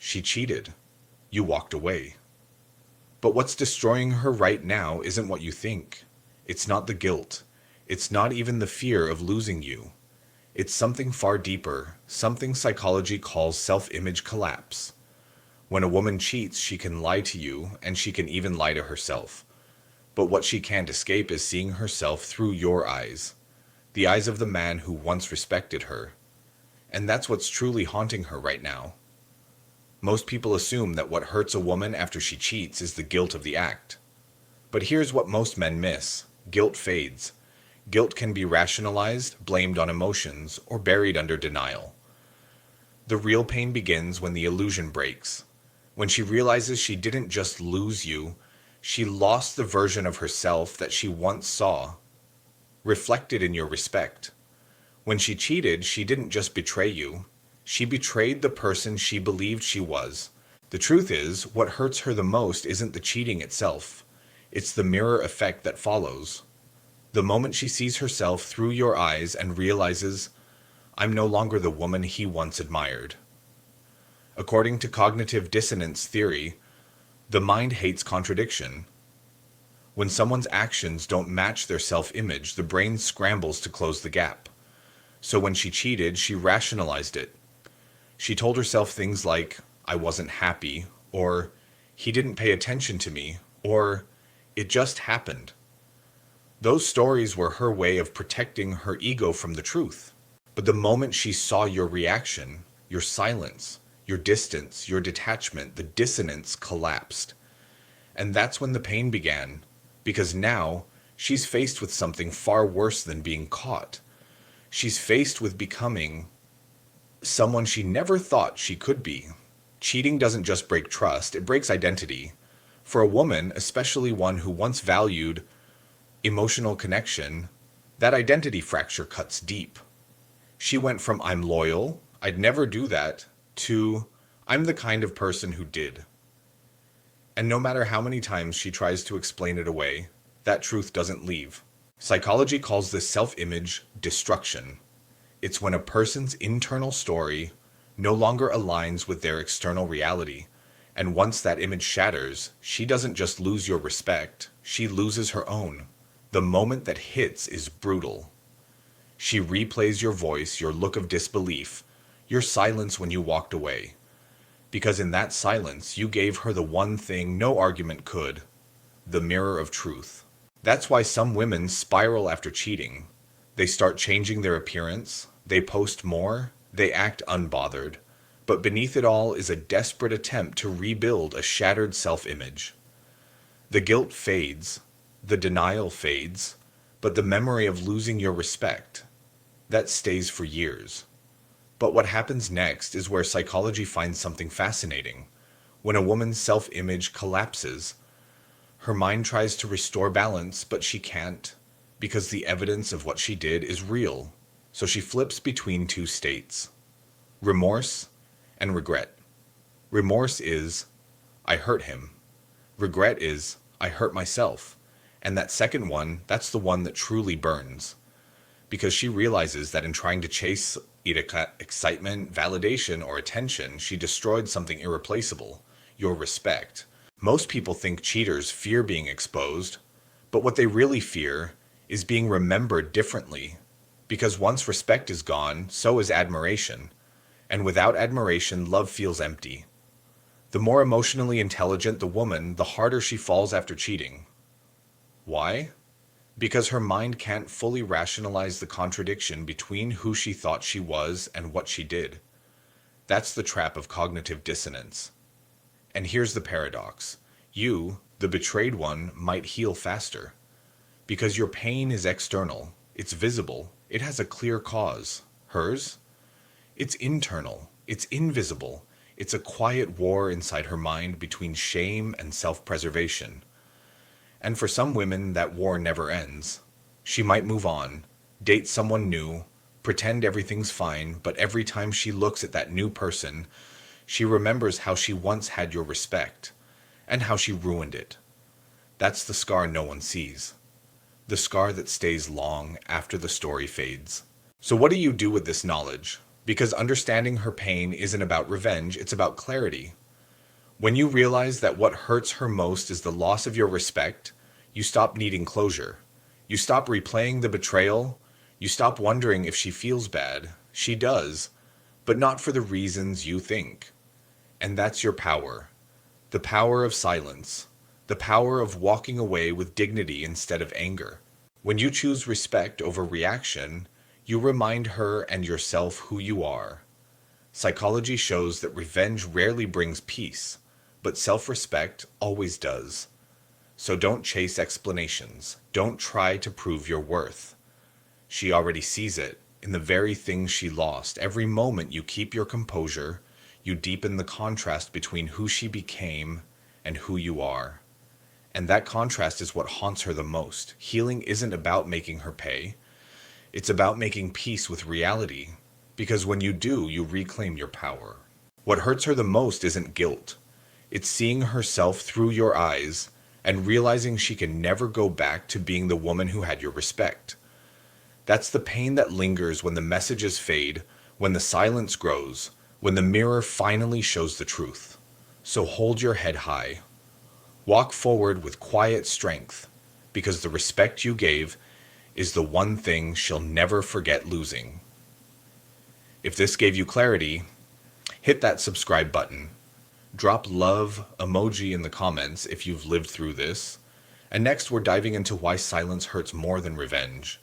She cheated. You walked away. But what's destroying her right now isn't what you think. It's not the guilt. It's not even the fear of losing you. It's something far deeper, something psychology calls self-image collapse. When a woman cheats, she can lie to you, and she can even lie to herself. But what she can't escape is seeing herself through your eyes, the eyes of the man who once respected her. And that's what's truly haunting her right now. Most people assume that what hurts a woman after she cheats is the guilt of the act. But here's what most men miss. Guilt fades. Guilt can be rationalized, blamed on emotions, or buried under denial. The real pain begins when the illusion breaks. When she realizes she didn't just lose you, she lost the version of herself that she once saw, reflected in your respect. When she cheated, she didn't just betray you. She betrayed the person she believed she was. The truth is, what hurts her the most isn't the cheating itself. It's the mirror effect that follows. The moment she sees herself through your eyes and realizes, I'm no longer the woman he once admired. According to cognitive dissonance theory, the mind hates contradiction. When someone's actions don't match their self-image, the brain scrambles to close the gap. So when she cheated, she rationalized it. She told herself things like, I wasn't happy, or he didn't pay attention to me, or it just happened. Those stories were her way of protecting her ego from the truth. But the moment she saw your reaction, your silence, your distance, your detachment, the dissonance collapsed. And that's when the pain began, because now she's faced with something far worse than being caught. She's faced with becoming someone she never thought she could be. Cheating doesn't just break trust, it breaks identity. For a woman, especially one who once valued emotional connection, that identity fracture cuts deep. She went from I'm loyal, I'd never do that, to I'm the kind of person who did. And no matter how many times she tries to explain it away, that truth doesn't leave. Psychology calls this self-image destruction. It's when a person's internal story no longer aligns with their external reality. And once that image shatters, she doesn't just lose your respect, she loses her own. The moment that hits is brutal. She replays your voice, your look of disbelief, your silence when you walked away. Because in that silence, you gave her the one thing no argument could, the mirror of truth. That's why some women spiral after cheating. They start changing their appearance, they post more, they act unbothered. But beneath it all is a desperate attempt to rebuild a shattered self-image. The guilt fades, the denial fades, but the memory of losing your respect, that stays for years. But what happens next is where psychology finds something fascinating. When a woman's self-image collapses, her mind tries to restore balance, but she can't, because the evidence of what she did is real. So she flips between two states: remorse and regret. Remorse is, I hurt him. Regret is, I hurt myself. And that second one, that's the one that truly burns. Because she realizes that in trying to chase excitement, validation, or attention, she destroyed something irreplaceable: your respect. Most people think cheaters fear being exposed, but what they really fear is being remembered differently. Because once respect is gone, so is admiration. And without admiration, love feels empty. The more emotionally intelligent the woman, the harder she falls after cheating. Why? Because her mind can't fully rationalize the contradiction between who she thought she was and what she did. That's the trap of cognitive dissonance. And here's the paradox. You, the betrayed one, might heal faster. Because your pain is external, it's visible, it has a clear cause. Hers? It's internal, it's invisible, it's a quiet war inside her mind between shame and self-preservation. And for some women, that war never ends. She might move on, date someone new, pretend everything's fine, but every time she looks at that new person, she remembers how she once had your respect, and how she ruined it. That's the scar no one sees. The scar that stays long after the story fades. So what do you do with this knowledge? Because understanding her pain isn't about revenge, it's about clarity. When you realize that what hurts her most is the loss of your respect, you stop needing closure. You stop replaying the betrayal. You stop wondering if she feels bad. She does, but not for the reasons you think. And that's your power. The power of silence. The power of walking away with dignity instead of anger. When you choose respect over reaction, you remind her and yourself who you are. Psychology shows that revenge rarely brings peace, but self-respect always does. So don't chase explanations. Don't try to prove your worth. She already sees it in the very things she lost. Every moment you keep your composure, you deepen the contrast between who she became and who you are. And that contrast is what haunts her the most. Healing isn't about making her pay. It's about making peace with reality. Because when you do, you reclaim your power. What hurts her the most isn't guilt. It's seeing herself through your eyes and realizing she can never go back to being the woman who had your respect. That's the pain that lingers when the messages fade, when the silence grows, when the mirror finally shows the truth. So hold your head high. Walk forward with quiet strength, because the respect you gave is the one thing she'll never forget losing. If this gave you clarity, hit that subscribe button. Drop love emoji in the comments if you've lived through this. And next, we're diving into why silence hurts more than revenge.